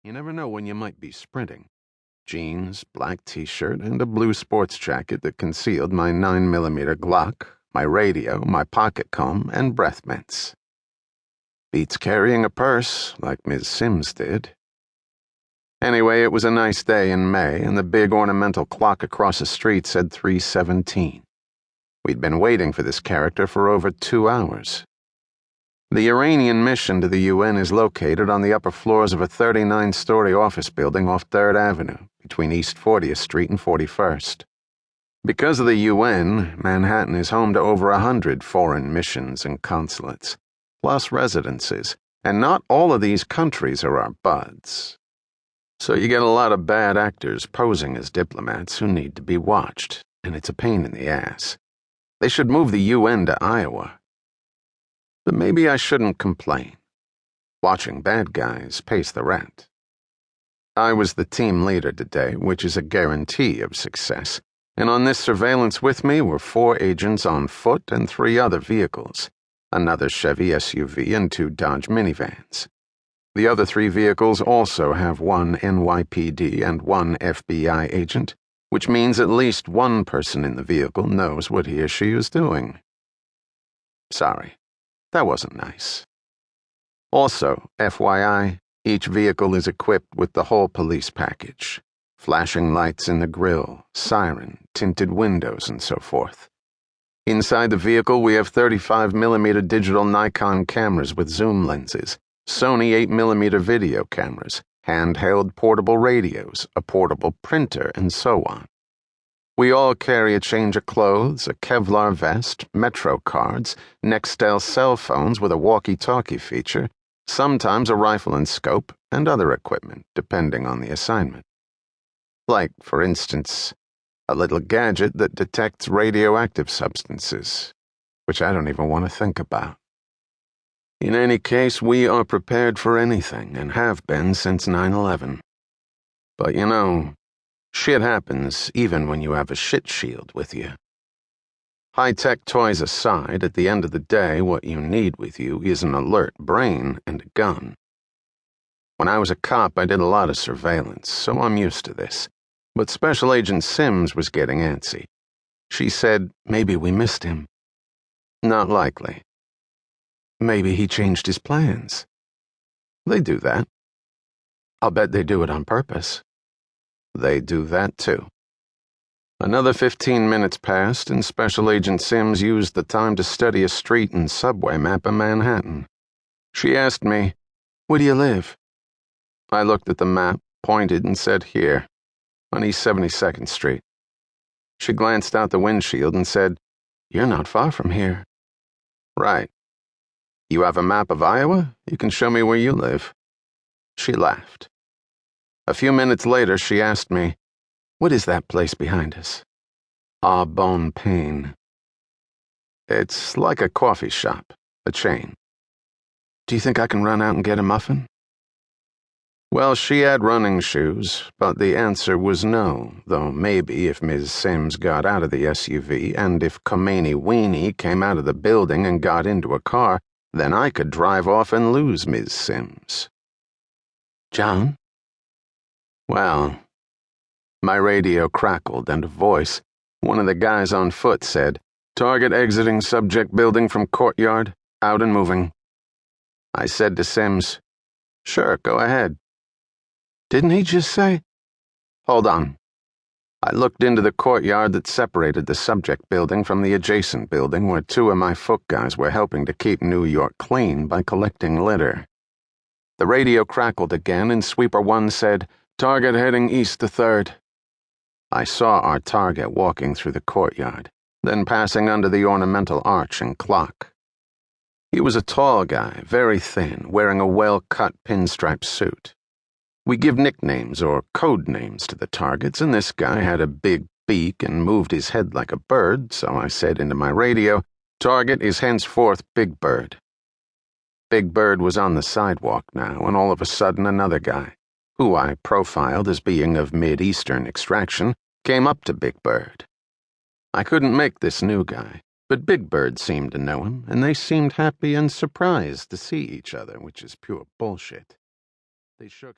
You never know when you might be sprinting. Jeans, black t-shirt, and a blue sports jacket that concealed my 9mm Glock, my radio, my pocket comb, and breath mints. Beats carrying a purse, like Ms. Sims did. Anyway, it was a nice day in May, and the big ornamental clock across the street said 3:17. We'd been waiting for this character for over 2 hours. The Iranian mission to the UN is located on the upper floors of a 39-story office building off 3rd Avenue, between East 40th Street and 41st. Because of the UN, Manhattan is home to over 100 foreign missions and consulates, plus residences, and not all of these countries are our buds. So you get a lot of bad actors posing as diplomats who need to be watched, and it's a pain in the ass. They should move the UN to Iowa. But maybe I shouldn't complain. Watching bad guys pays the rent. I was the team leader today, which is a guarantee of success, and on this surveillance with me were 4 agents on foot and 3 other vehicles, another Chevy SUV and 2 Dodge minivans. The other 3 vehicles also have 1 NYPD and 1 FBI agent, which means at least one person in the vehicle knows what he or she is doing. Sorry. That wasn't nice. Also, FYI, each vehicle is equipped with the whole police package. Flashing lights in the grille, siren, tinted windows, and so forth. Inside the vehicle we have 35mm digital Nikon cameras with zoom lenses, Sony 8mm video cameras, handheld portable radios, a portable printer, and so on. We all carry a change of clothes, a Kevlar vest, Metro cards, Nextel cell phones with a walkie-talkie feature, sometimes a rifle and scope, and other equipment, depending on the assignment. Like, for instance, a little gadget that detects radioactive substances, which I don't even want to think about. In any case, we are prepared for anything, and have been since 9/11. But you know, shit happens even when you have a shit shield with you. High-tech toys aside, at the end of the day, what you need with you is an alert brain and a gun. When I was a cop, I did a lot of surveillance, so I'm used to this. But Special Agent Sims was getting antsy. She said, maybe we missed him. Not likely. Maybe he changed his plans. They do that. I'll bet they do it on purpose. They do that too. Another 15 minutes passed, and Special Agent Sims used the time to study a street and subway map of Manhattan. She asked me, "Where do you live?" I looked at the map, pointed, and said, "Here, on East 72nd Street." She glanced out the windshield and said, "You're not far from here." "Right. You have a map of Iowa? You can show me where you live." She laughed. A few minutes later, she asked me, "What is that place behind us?" "Ah Bon Pain." "It's like a coffee shop, a chain." "Do you think I can run out and get a muffin?" Well, she had running shoes, but the answer was no, though maybe if Ms. Sims got out of the SUV and if Khomeini Weenie came out of the building and got into a car, then I could drive off and lose Ms. Sims. "John?" Well, my radio crackled and a voice, one of the guys on foot, said, "Target exiting subject building from courtyard, out and moving." I said to Sims, "Sure, go ahead." "Didn't he just say—" "Hold on." I looked into the courtyard that separated the subject building from the adjacent building where 2 of my foot guys were helping to keep New York clean by collecting litter. The radio crackled again and Sweeper 1 said, "Target heading east to 3rd. I saw our target walking through the courtyard, then passing under the ornamental arch and clock. He was a tall guy, very thin, wearing a well-cut pinstripe suit. We give nicknames or code names to the targets, and this guy had a big beak and moved his head like a bird, so I said into my radio, "Target is henceforth Big Bird." Big Bird was on the sidewalk now, and all of a sudden another guy, who I profiled as being of Mid-Eastern extraction, came up to Big Bird. I couldn't make this new guy, but Big Bird seemed to know him, and they seemed happy and surprised to see each other, which is pure bullshit. They shook